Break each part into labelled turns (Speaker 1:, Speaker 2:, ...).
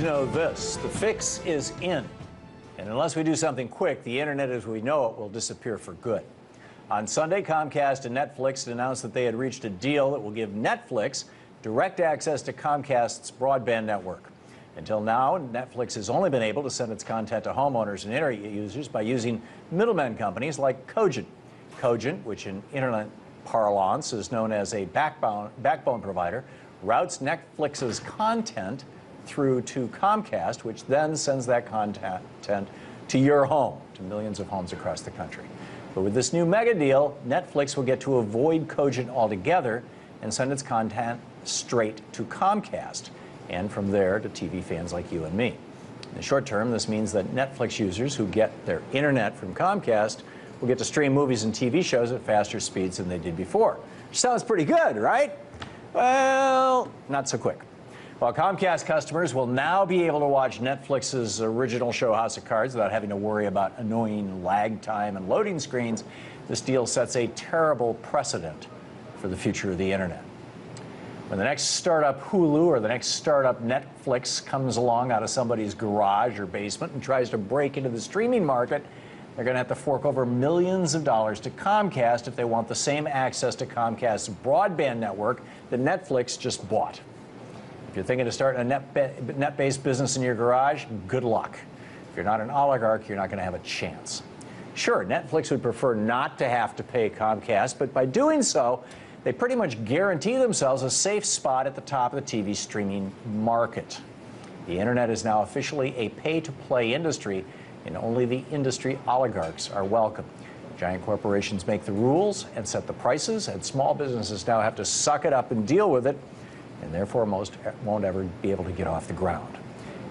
Speaker 1: know this, the fix is in. And unless we do something quick, the internet as we know it will disappear for good. On Sunday, Comcast and Netflix announced that they had reached a deal that will give Netflix direct access to Comcast's broadband network. Until now, Netflix has only been able to send its content to homeowners and internet users by using middlemen companies like Cogent. Cogent, which in internet parlance is known as a backbone provider, routes Netflix's content through to Comcast, which then sends that content to your home, to millions of homes across the country. But with this new mega deal, Netflix will get to avoid Cogent altogether and send its content straight to Comcast, and from there to TV fans like you and me. In the short term, this means that Netflix users who get their internet from Comcast will get to stream movies and TV shows at faster speeds than they did before. Sounds pretty good, right? Well, not so quick. While Comcast customers will now be able to watch Netflix's original show House of Cards without having to worry about annoying lag time and loading screens, this deal sets a terrible precedent for the future of the internet. When the next startup Hulu or the next startup Netflix comes along out of somebody's garage or basement and tries to break into the streaming market, they're going to have to fork over millions of dollars to Comcast if they want the same access to Comcast's broadband network that Netflix just bought. If you're thinking of starting a net-based business in your garage, good luck. If you're not an oligarch, you're not going to have a chance. Sure, Netflix would prefer not to have to pay Comcast, but by doing so, they pretty much guarantee themselves a safe spot at the top of the TV streaming market. The internet is now officially a pay-to-play industry, and only the industry oligarchs are welcome. Giant corporations make the rules and set the prices, and small businesses now have to suck it up and deal with it, and therefore most won't ever be able to get off the ground.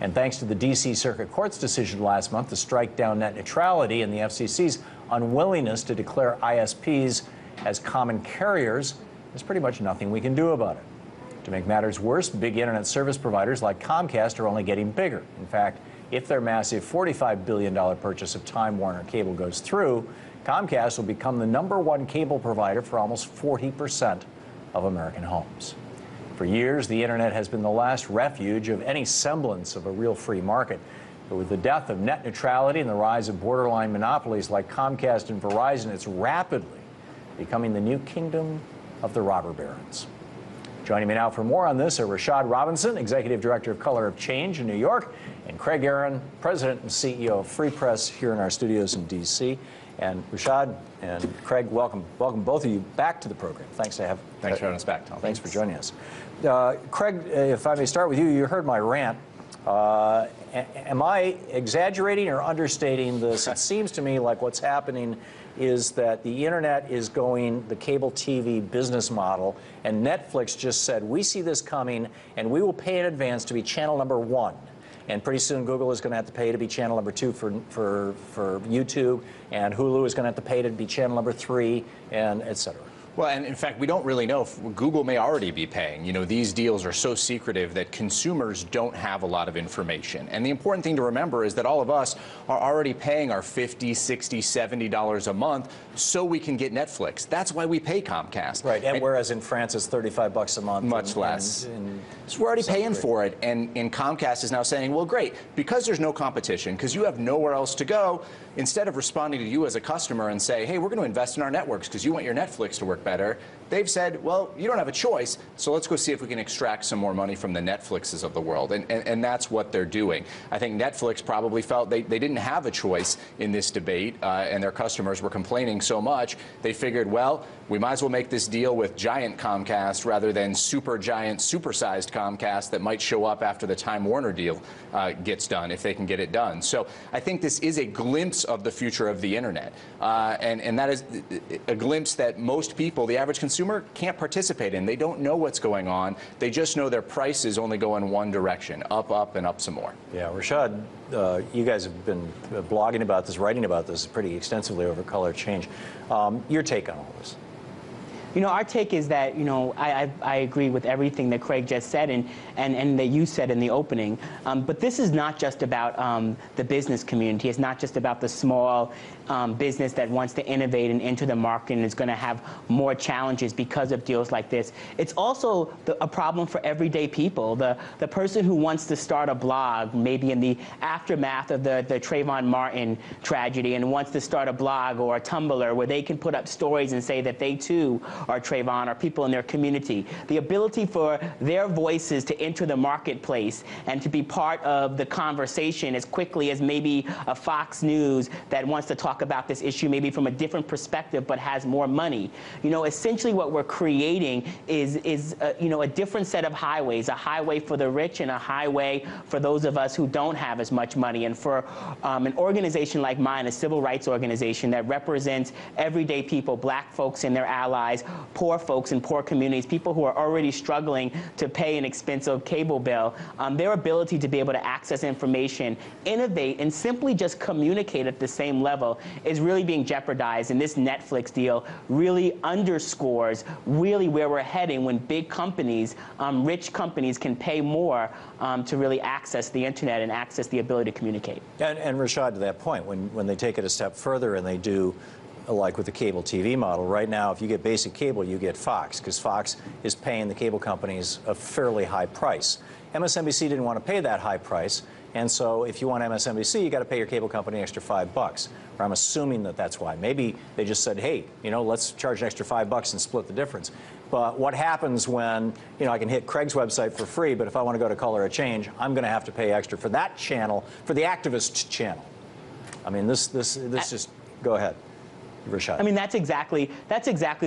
Speaker 1: And thanks to the D.C. Circuit Court's decision last month to strike down net neutrality and the FCC's unwillingness to declare ISPs as common carriers, there's pretty much nothing we can do about it. To make matters worse, big internet service providers like Comcast are only getting bigger. In fact, if their massive $45 billion purchase of Time Warner Cable goes through, Comcast will become the #1 cable provider for almost 40% of American homes. For years, the internet has been the last refuge of any semblance of a real free market. But with the death of net neutrality and the rise of borderline monopolies like Comcast and Verizon, it's rapidly becoming the new kingdom of the robber barons. Joining me now for more on this are Rashad Robinson, Executive Director of Color of Change in New York, and Craig Aaron, President and CEO of Free Press here in our studios in D.C. And Rashad and Craig, welcome both of you back to the program. Thanks for having us back, Tom. Thanks for joining us. Craig, if I may start with you, you heard my rant. Am I exaggerating or understating this? It seems to me like what's happening is that the internet is going the cable TV business model, and Netflix just said, we see this coming, and we will pay in advance to be channel #1. And pretty soon Google is going to have to pay to be channel #2 for YouTube, and Hulu is going to have to pay to be channel #3, and et cetera.
Speaker 2: Well, and in fact, we don't really know if Google may already be paying. You know, these deals are so secretive that consumers don't have a lot of information. And the important thing to remember is that all of us are already paying our $50, $60, $70 a month so we can get Netflix. That's why we pay Comcast.
Speaker 1: Right, and whereas in France it's $35 a month.
Speaker 2: Much less. So we're already paying for it. And Comcast is now saying, well, great, because there's no competition, because you have nowhere else to go, instead of responding to you as a customer and say, hey, we're going to invest in our networks because you want your Netflix to work better, they've said, well, you don't have a choice, so let's go see if we can extract some more money from the Netflixes of the world. And that's what they're doing. I think Netflix probably felt they didn't have a choice in this debate, and their customers were complaining so much, they figured, well, we might as well make this deal with giant Comcast rather than super giant, supersized Comcast that might show up after the Time Warner deal gets done, if they can get it done. So I think this is a glimpse of the future of the internet. And that is a glimpse that most people, the average consumer, can't participate in. They don't know what's going on. They just know their price is only going one direction, up, and up some more.
Speaker 1: Yeah, Rashad, you guys have been blogging about this, writing about this pretty extensively over Color Change. Your take on all this?
Speaker 3: Our take is that, I agree with everything that Craig just said and that you said in the opening. But this is not just about the business community. It's not just about the small business that wants to innovate and enter the market and is going to have more challenges because of deals like this. It's also a problem for everyday people. The person who wants to start a blog, maybe in the aftermath of the Trayvon Martin tragedy, and wants to start a blog or a Tumblr where they can put up stories and say that they too are Trayvon or people in their community. The ability for their voices to enter the marketplace and to be part of the conversation as quickly as maybe a Fox News that wants to talk about this issue maybe from a different perspective but has more money. Essentially what we're creating is a different set of highways, a highway for the rich and a highway for those of us who don't have as much money. And for an organization like mine, a civil rights organization that represents everyday people, black folks and their allies, poor folks in poor communities, people who are already struggling to pay an expensive cable bill, their ability to be able to access information, innovate, and simply just communicate at the same level is really being jeopardized. And this Netflix deal really underscores really where we're heading when big companies, rich companies, can pay more to really access the internet and access the ability to communicate.
Speaker 1: And Rashad, to that point, when they take it a step further and they do, like with the cable TV model, right now, if you get basic cable, you get Fox, because Fox is paying the cable companies a fairly high price. MSNBC didn't want to pay that high price, and so if you want MSNBC, you got to pay your cable company an extra $5. Or I'm assuming that that's why. Maybe they just said, hey, let's charge an extra $5 and split the difference. But what happens when, I can hit Craig's website for free, but if I want to go to Color or Change, I'm going to have to pay extra for that channel, for the activist channel. I mean, this just, go ahead. Rashad.
Speaker 3: I mean, that's exactly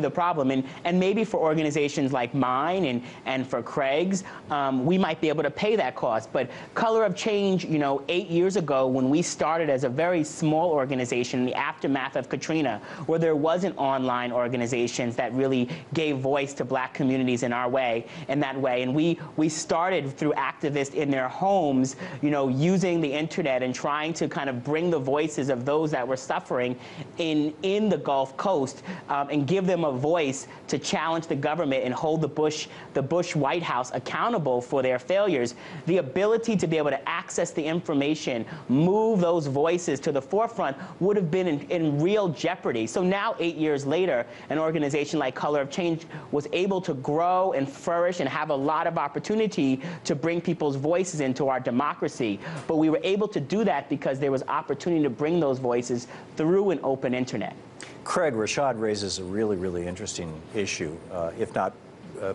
Speaker 3: the problem. And maybe for organizations like mine and for Craig's, we might be able to pay that cost. But Color of Change, 8 years ago, when we started as a very small organization in the aftermath of Katrina, where there wasn't online organizations that really gave voice to black communities in that way. And we started through activists in their homes, using the internet and trying to kind of bring the voices of those that were suffering in the Gulf Coast and give them a voice to challenge the government and hold the Bush White House accountable for their failures. The ability to be able to access the information, move those voices to the forefront would have been in real jeopardy. So now, 8 years later, an organization like Color of Change was able to grow and flourish and have a lot of opportunity to bring people's voices into our democracy. But we were able to do that because there was opportunity to bring those voices through an open internet.
Speaker 1: Craig, Rashad raises a really, really interesting issue, if not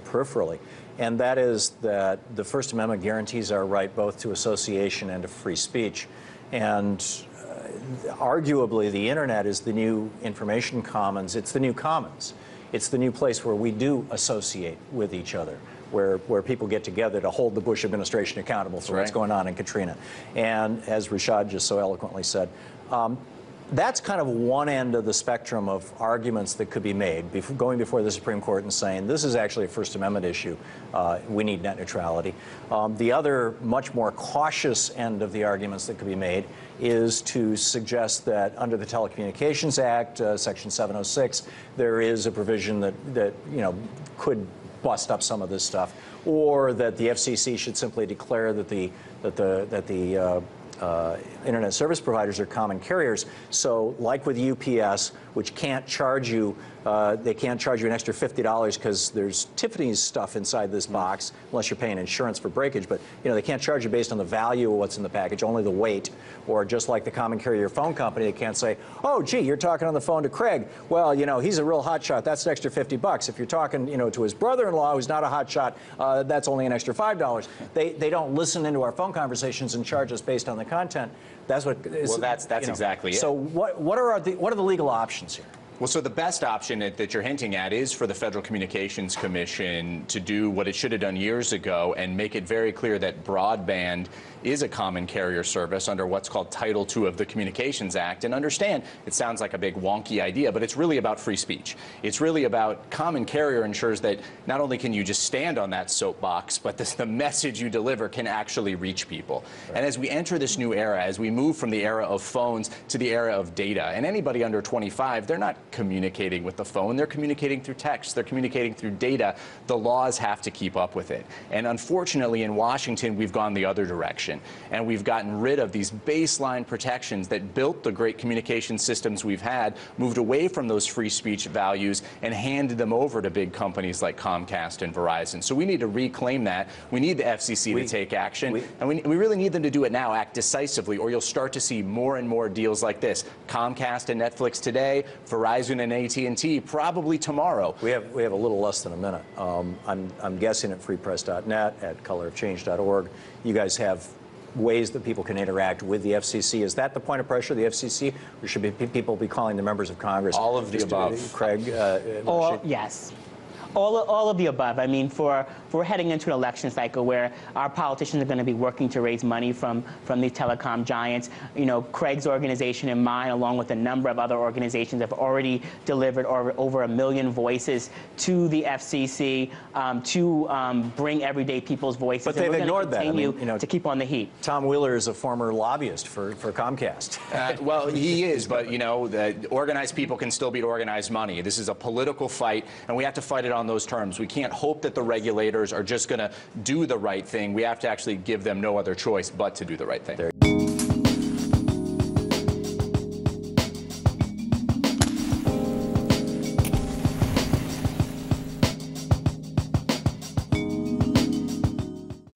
Speaker 1: peripherally, and that is that the First Amendment guarantees our right both to association and to free speech. And arguably, the internet is the new information commons. It's the new commons. It's the new place where we do associate with each other, where people get together to hold the Bush administration accountable for what's going on in Katrina. And as Rashad just so eloquently said, that's kind of one end of the spectrum of arguments that could be made, going before the Supreme Court and saying, this is actually a First Amendment issue. We need net neutrality. The other, much more cautious end of the arguments that could be made is to suggest that under the Telecommunications Act, Section 706, there is a provision that could bust up some of this stuff, or that the FCC should simply declare that the internet service providers are common carriers. So like with UPS, which can't charge you, they can't charge you an extra $50 because there's Tiffany's stuff inside this box, unless you're paying insurance for breakage. But they can't charge you based on the value of what's in the package, only the weight. Or just like the common carrier phone company, they can't say, oh, gee, you're talking on the phone to Craig. Well, he's a real hotshot. That's an extra $50. If you're talking, to his brother-in-law who's not a hotshot, that's only an extra $5. They don't listen into our phone conversations and charge us based on the content. That's what.
Speaker 2: Well, that's exactly it.
Speaker 1: So what are the legal options here?
Speaker 2: Well, so the best option that you're hinting at is for the Federal Communications Commission to do what it should have done years ago and make it very clear that broadband is a common carrier service under what's called Title II of the Communications Act. And understand, it sounds like a big wonky idea, but it's really about free speech. It's really about common carrier ensures that not only can you just stand on that soapbox, but the message you deliver can actually reach people. Right. And as we enter this new era, as we move from the era of phones to the era of data, and anybody under 25, they're not communicating with the phone. They're communicating through text. They're communicating through data. The laws have to keep up with it. And unfortunately, in Washington, we've gone the other direction. And we've gotten rid of these baseline protections that built the great communication systems we've had, moved away from those free speech values, and handed them over to big companies like Comcast and Verizon. So we need to reclaim that. We need the FCC to take action. And we really need them to do it now, act decisively, or you'll start to see more and more deals like this. Comcast and Netflix today, Verizon and AT&T probably tomorrow.
Speaker 1: We have a little less than a minute. I'm guessing at freepress.net, at colorofchange.org, you guys have ways that people can interact with the FCC. Is that the point of pressure, the FCC? Or should people be calling the members of Congress?
Speaker 2: All of the above.
Speaker 1: Craig?
Speaker 3: Yes. All of the above. I mean, we're heading into an election cycle where our politicians are going to be working to raise money from these telecom giants. You know, Craig's organization and mine, along with a number of other organizations, have already delivered over 1 million voices to the FCC to bring everyday people's voices.
Speaker 1: But they've ignored that.
Speaker 3: I mean, you know, to keep on the heat.
Speaker 1: Tom Wheeler is a former lobbyist for Comcast.
Speaker 2: Well, he is, but you know, the organized people can still beat organized money. This is a political fight, and we have to fight it on those terms. We can't hope that the regulators are just going to do the right thing. We have to actually give them no other choice but to do the right thing.